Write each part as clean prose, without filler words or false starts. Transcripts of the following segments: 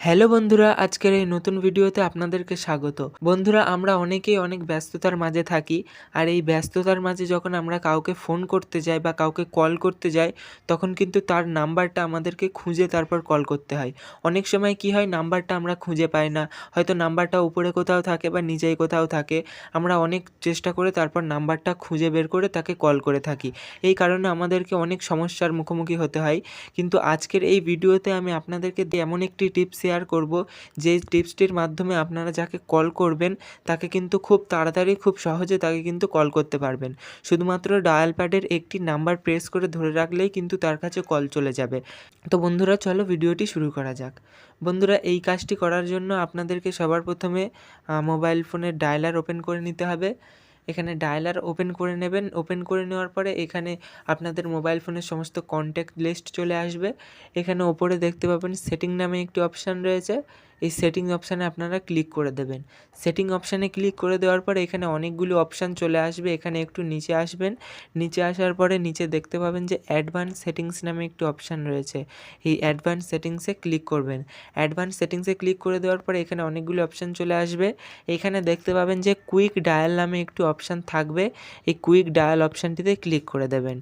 Hello বন্ধুরা, আজকের এই নতুন ভিডিওতে আপনাদেরকে স্বাগত। বন্ধুরা, আমরা অনেকেই অনেক ব্যস্ততার মাঝে থাকি। আর এই ব্যস্ততার মাঝে যখন আমরা কাউকে ফোন করতে যাই বা কাউকে কল করতে যাই, তখন কিন্তু তার নাম্বারটা আমাদেরকে খুঁজে তারপর কল করতে হয়। অনেক সময় কি হয়, নাম্বারটা আমরা খুঁজে পাই না। হয়তো নাম্বারটা উপরে কোথাও থাকে বা নিচেই কোথাও থাকে। আমরা অনেক চেষ্টা করে তারপর নাম্বারটা খুঁজে বের করে তাকে কল করে থাকি। এই কারণে আমাদেরকে অনেক সমস্যার মুখোমুখি হতে হয়। কিন্তু আজকের এই ভিডিওতে আমি আপনাদেরকে এমন একটি টিপস শেয়ার করব, যে টিপসটির মাধ্যমে আপনারা যাকে কল করবেন তাকে কিন্তু খুব তাড়াতাড়ি খুব সহজে তাকে কিন্তু কল করতে পারবেন। শুধুমাত্র ডায়াল প্যাডের একটি নাম্বার প্রেস করে ধরে রাখলেই কিন্তু তার কাছে কল চলে যাবে। তো বন্ধুরা, চলো ভিডিওটি শুরু করা যাক। বন্ধুরা, এই কাজটি করার জন্য আপনাদেরকে সবার প্রথমে মোবাইল ফোনের ডায়ালার ওপেন করে নিতে হবে। এখানে ডায়ালার ওপেন করে নেবেন। ওপেন করে নেওয়ার পরে এখানে আপনাদের মোবাইল ফোনের সমস্ত কন্ট্যাক্ট লিস্ট চলে আসবে। এখানে ওপরে দেখতে পাবেন সেটিং নামে একটি অপশান রয়েছে। এই সেটিং অপশানে আপনারা ক্লিক করে দেবেন। সেটিং অপশানে ক্লিক করে দেওয়ার পরে এখানে অনেকগুলো অপশান চলে আসবে। এখানে একটু নিচে আসবেন। নিচে আসার পরে নিচে দেখতে পাবেন যে অ্যাডভান্স সেটিংস নামে একটি অপশান রয়েছে। এই অ্যাডভান্স সেটিংসে ক্লিক করবেন। অ্যাডভান্স সেটিংসে ক্লিক করে দেওয়ার পরে এখানে অনেকগুলো অপশান চলে আসবে। এখানে দেখতে পাবেন যে কুইক ডায়াল নামে একটি অপশান থাকবে। এই কুইক ডায়াল অপশানটিতে ক্লিক করে দেবেন।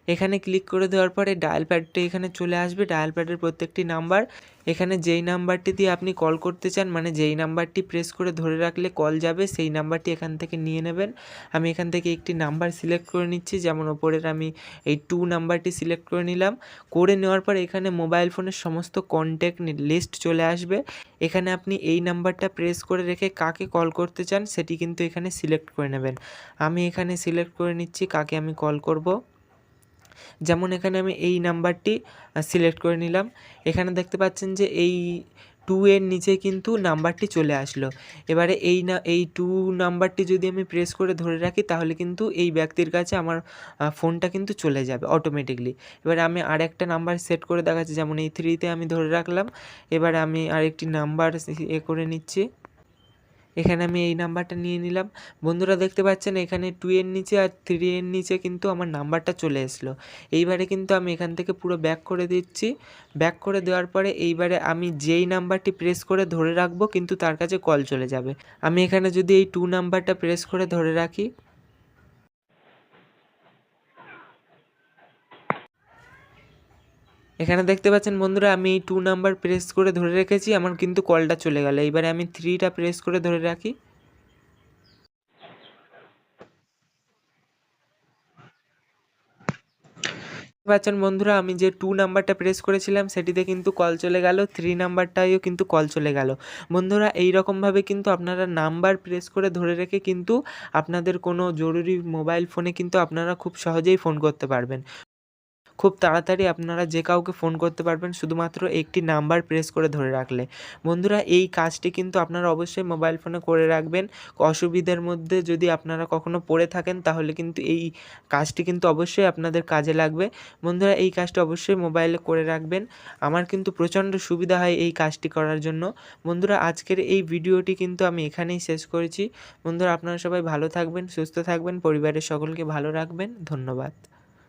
এখানে ক্লিক করে দেওয়ার পরে ডায়াল প্যাডটি এখানে চলে আসবে। ডায়াল প্যাডের প্রত্যেকটি নাম্বার, এখানে যেই নাম্বারটি দিয়ে আপনি কল করতে চান, মানে যেই নাম্বারটি প্রেস করে ধরে রাখলে কল যাবে, সেই নাম্বারটি এখান থেকে নিয়ে নেবেন। আমি এখান থেকে একটি নাম্বার সিলেক্ট করে নিচ্ছি, যেমন ওপরের আমি এই 2 নাম্বারটি সিলেক্ট করে নিলাম। করে নেওয়ার পর এখানে মোবাইল ফোনের সমস্ত কন্ট্যাক্ট লিস্ট চলে আসবে। এখানে আপনি এই নাম্বারটা প্রেস করে রেখে কাকে কল করতে চান সেটি কিন্তু এখানে সিলেক্ট করে নেবেন। আমি এখানে সিলেক্ট করে নিচ্ছি কাকে আমি কল করব। যেমন এখানে আমি এই নাম্বারটি সিলেক্ট করে নিলাম। এখানে দেখতে পাচ্ছেন যে এই 2 এর নিচে কিন্তু নাম্বারটি চলে আসলো। এবারে এই 2 নাম্বারটি যদি আমি প্রেস করে ধরে রাখি, তাহলে কিন্তু এই ব্যক্তির কাছে আমার ফোনটা কিন্তু চলে যাবে অটোমেটিকলি। এবারে আমি আরেকটা নাম্বার সেট করে দেখাচ্ছি, যেমন এই 3 তে আমি ধরে রাখলাম। এবারে আমি আরেকটি নাম্বার করে নিচ্ছি। এখানে আমি এই নাম্বারটা নিয়ে নিলাম। বন্ধুরা, দেখতে পাচ্ছেন এখানে 2 এর নিচে আর 3 এর নিচে কিন্তু আমার নাম্বারটা চলে এসলো। এইবারে কিন্তু আমি এখান থেকে পুরো ব্যাক করে দিচ্ছি। ব্যাক করে দেওয়ার পরে এইবারে আমি যেই নাম্বারটি প্রেস করে ধরে রাখবো কিন্তু তার কাছে কল চলে যাবে। আমি এখানে যদি এই 2 নাম্বারটা প্রেস করে ধরে রাখি, এখানে দেখতে পাচ্ছেন বন্ধুরা, আমি এই 2 নাম্বার প্রেস করে ধরে রেখেছি, আমার কিন্তু কলটা চলে গেল। এইবারে আমি 3টা প্রেস করে ধরে রাখি। পাচ্ছেন বন্ধুরা, আমি যে 2 নাম্বারটা প্রেস করেছিলাম সেটিতে কিন্তু কল চলে গেল। 3 নাম্বারটায়ও কিন্তু কল চলে গেল। বন্ধুরা, এই রকমভাবে কিন্তু আপনারা নাম্বার প্রেস করে ধরে রেখে কিন্তু আপনাদের কোনো জরুরি মোবাইল ফোনে কিন্তু আপনারা খুব সহজেই ফোন করতে পারবেন। খুব তাড়াতাড়ি আপনারা যে কাউকে ফোন করতে পারবেন শুধুমাত্র একটি নাম্বার প্রেস করে ধরে রাখলে। বন্ধুরা, এই কাজটি কিন্তু আপনারা অবশ্যই মোবাইল ফোনে করে রাখবেন। অসুবিধার মধ্যে যদি আপনারা কখনো পড়ে থাকেন, তাহলে কিন্তু এই কাজটি কিন্তু অবশ্যই আপনাদের কাজে লাগবে। বন্ধুরা, এই কাজটি অবশ্যই মোবাইলে করে রাখবেন। আমার কিন্তু প্রচণ্ড সুবিধা হয় এই কাজটি করার জন্য। বন্ধুরা, আজকের এই ভিডিওটি কিন্তু আমি এখানেই শেষ করেছি। বন্ধুরা, আপনারা সবাই ভালো থাকবেন, সুস্থ থাকবেন, পরিবারের সকলকে ভালো রাখবেন। ধন্যবাদ।